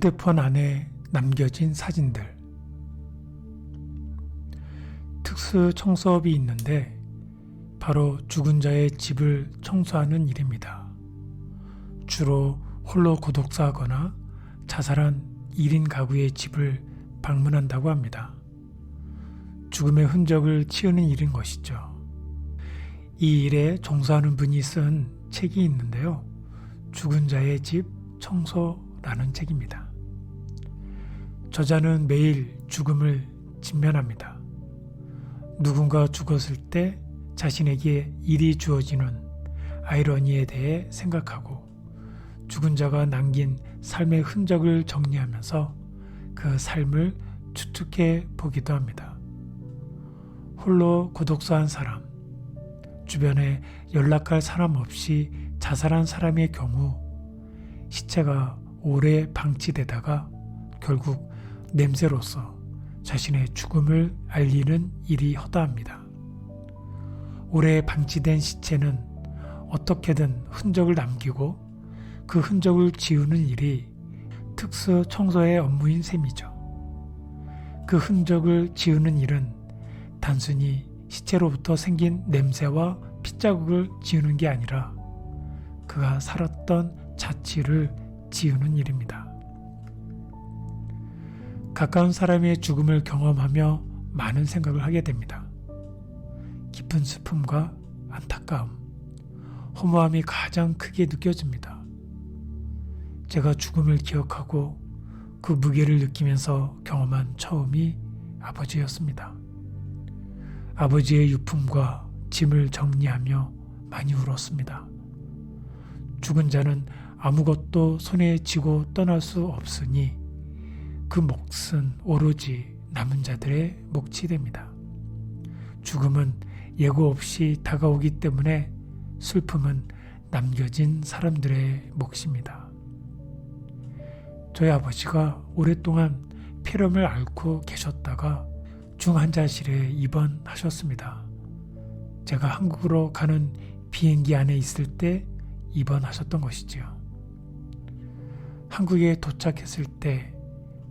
휴대폰 안에 남겨진 사진들. 특수 청소업이 있는데 바로 죽은 자의 집을 청소하는 일입니다. 주로 홀로 고독사하거나 자살한 1인 가구의 집을 방문한다고 합니다. 죽음의 흔적을 치우는 일인 것이죠. 이 일에 종사하는 분이 쓴 책이 있는데요. 죽은 자의 집 청소라는 책입니다. 저자는 매일 죽음을 직면합니다. 누군가 죽었을 때 자신에게 일이 주어지는 아이러니에 대해 생각하고 죽은 자가 남긴 삶의 흔적을 정리하면서 그 삶을 추측해 보기도 합니다. 홀로 고독사한 사람, 주변에 연락할 사람 없이 자살한 사람의 경우 시체가 오래 방치되다가 결국 냄새로서 자신의 죽음을 알리는 일이 허다합니다. 오래 방치된 시체는 어떻게든 흔적을 남기고 그 흔적을 지우는 일이 특수 청소의 업무인 셈이죠. 그 흔적을 지우는 일은 단순히 시체로부터 생긴 냄새와 핏자국을 지우는 게 아니라 그가 살았던 자취를 지우는 일입니다. 가까운 사람의 죽음을 경험하며 많은 생각을 하게 됩니다. 깊은 슬픔과 안타까움, 허무함이 가장 크게 느껴집니다. 제가 죽음을 기억하고 그 무게를 느끼면서 경험한 처음이 아버지였습니다. 아버지의 유품과 짐을 정리하며 많이 울었습니다. 죽은 자는 아무것도 손에 쥐고 떠날 수 없으니 그 몫은 오로지 남은 자들의 몫이 됩니다. 죽음은 예고 없이 다가오기 때문에 슬픔은 남겨진 사람들의 몫입니다. 저희 아버지가 오랫동안 폐렴을 앓고 계셨다가 중환자실에 입원하셨습니다. 제가 한국으로 가는 비행기 안에 있을 때 입원하셨던 것이지요. 한국에 도착했을 때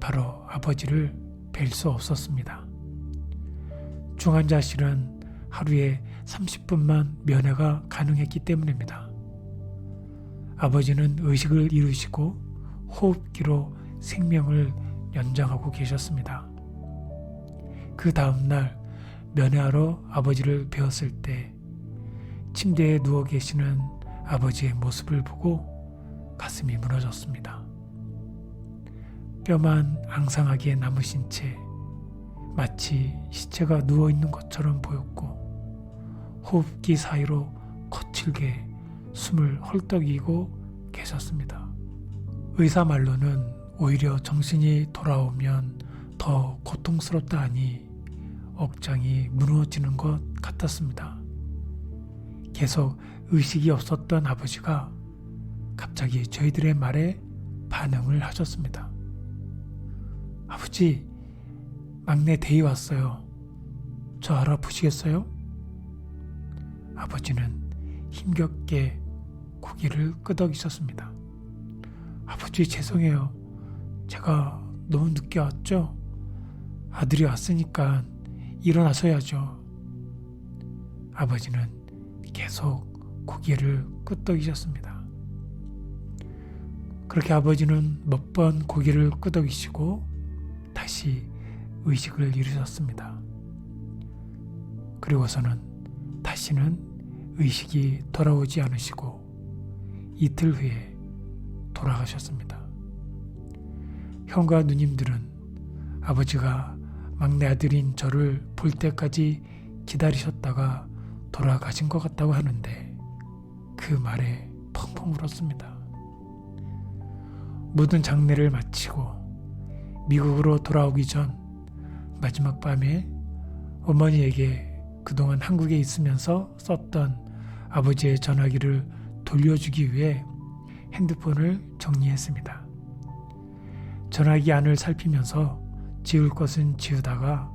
바로 아버지를 뵐 수 없었습니다. 중환자실은 하루에 30분만 면회가 가능했기 때문입니다. 아버지는 의식을 잃으시고 호흡기로 생명을 연장하고 계셨습니다. 그 다음날 면회하러 아버지를 뵈었을 때 침대에 누워 계시는 아버지의 모습을 보고 가슴이 무너졌습니다. 뼈만 앙상하게 남으신 채 마치 시체가 누워있는 것처럼 보였고 호흡기 사이로 거칠게 숨을 헐떡이고 계셨습니다. 의사 말로는 오히려 정신이 돌아오면 더 고통스럽다 하니 억장이 무너지는 것 같았습니다. 계속 의식이 없었던 아버지가 갑자기 저희들의 말에 반응을 하셨습니다. 아버지, 막내 대위 왔어요. 저 알아보시겠어요? 아버지는 힘겹게 고개를 끄덕이셨습니다. 아버지 죄송해요. 제가 너무 늦게 왔죠? 아들이 왔으니까 일어나셔야죠. 아버지는 계속 고개를 끄덕이셨습니다. 그렇게 아버지는 몇 번 고개를 끄덕이시고 다시 의식을 잃으셨습니다. 그리고서는 다시는 의식이 돌아오지 않으시고 이틀 후에 돌아가셨습니다. 형과 누님들은 아버지가 막내 아들인 저를 볼 때까지 기다리셨다가 돌아가신 것 같다고 하는데 그 말에 펑펑 울었습니다. 모든 장례를 마치고 미국으로 돌아오기 전 마지막 밤에 어머니에게 그동안 한국에 있으면서 썼던 아버지의 전화기를 돌려주기 위해 핸드폰을 정리했습니다. 전화기 안을 살피면서 지울 것은 지우다가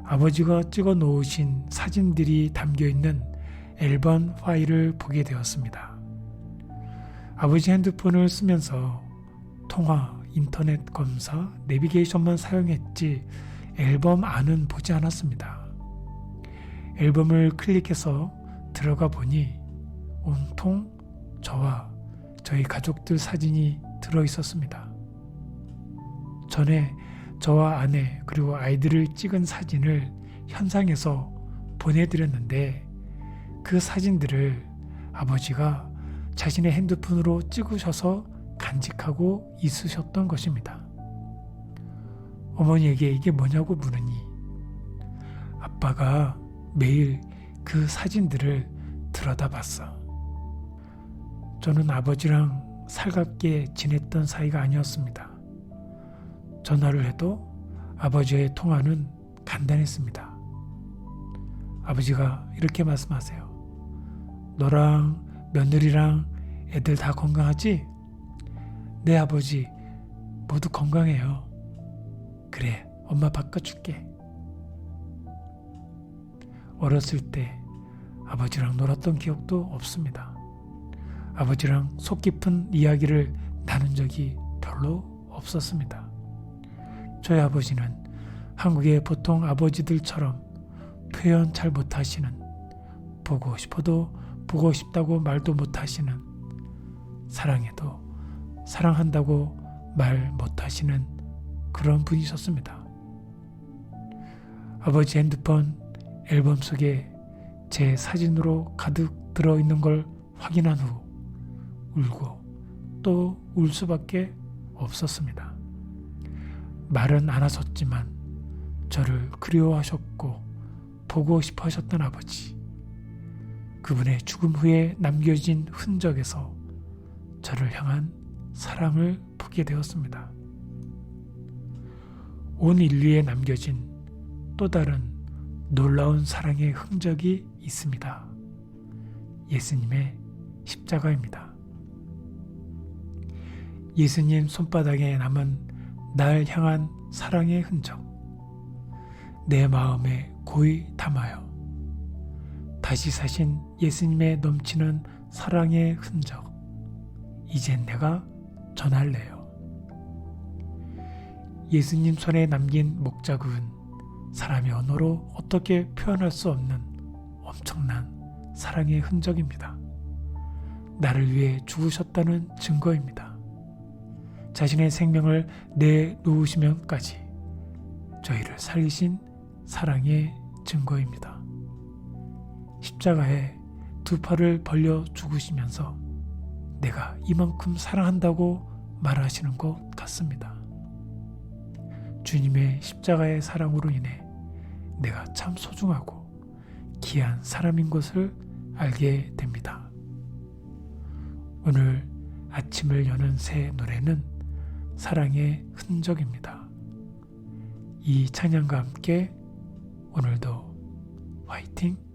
아버지가 찍어 놓으신 사진들이 담겨있는 앨범 파일을 보게 되었습니다. 아버지 핸드폰을 쓰면서 통화, 인터넷 검사, 내비게이션만 사용했지 앨범 안은 보지 않았습니다. 앨범을 클릭해서 들어가 보니 온통 저와 저희 가족들 사진이 들어 있었습니다. 전에 저와 아내 그리고 아이들을 찍은 사진을 현상에서 보내드렸는데 그 사진들을 아버지가 자신의 핸드폰으로 찍으셔서 간직하고 있으셨던 것입니다. 어머니에게 이게 뭐냐고 물으니 아빠가 매일 그 사진들을 들여다봤어. 저는 아버지랑 살갑게 지냈던 사이가 아니었습니다. 전화를 해도 아버지의 통화는 간단했습니다. 아버지가 이렇게 말씀하세요. 너랑 며느리랑 애들 다 건강하지? 네 아버지 모두 건강해요. 그래 엄마 바꿔줄게. 어렸을 때 아버지랑 놀았던 기억도 없습니다. 아버지랑 속 깊은 이야기를 나눈 적이 별로 없었습니다. 저희 아버지는 한국의 보통 아버지들처럼 표현 잘 못하시는, 보고 싶어도 보고 싶다고 말도 못하시는, 사랑해도 사랑한다고 말 못하시는 그런 분이셨습니다. 아버지 핸드폰 앨범 속에 제 사진으로 가득 들어있는 걸 확인한 후 울고 또 울 수밖에 없었습니다. 말은 안 하셨지만 저를 그리워하셨고 보고 싶어 하셨던 아버지, 그분의 죽음 후에 남겨진 흔적에서 저를 향한 사랑을 보게 되었습니다. 온 인류에 남겨진 또 다른 놀라운 사랑의 흔적이 있습니다. 예수님의 십자가입니다. 예수님 손바닥에 남은 날 향한 사랑의 흔적, 내 마음에 고이 담아요. 다시 사신 예수님의 넘치는 사랑의 흔적, 이젠 내가 전할래요. 예수님 손에 남긴 목자국은 사람의 언어로 어떻게 표현할 수 없는 엄청난 사랑의 흔적입니다. 나를 위해 죽으셨다는 증거입니다. 자신의 생명을 내놓으시면까지 저희를 살리신 사랑의 증거입니다. 십자가에 두 팔을 벌려 죽으시면서 내가 이만큼 사랑한다고 말하시는 것 같습니다. 주님의 십자가의 사랑으로 인해 내가 참 소중하고 귀한 사람인 것을 알게 됩니다. 오늘 아침을 여는 새 노래는 사랑의 흔적입니다. 이 찬양과 함께 오늘도 화이팅!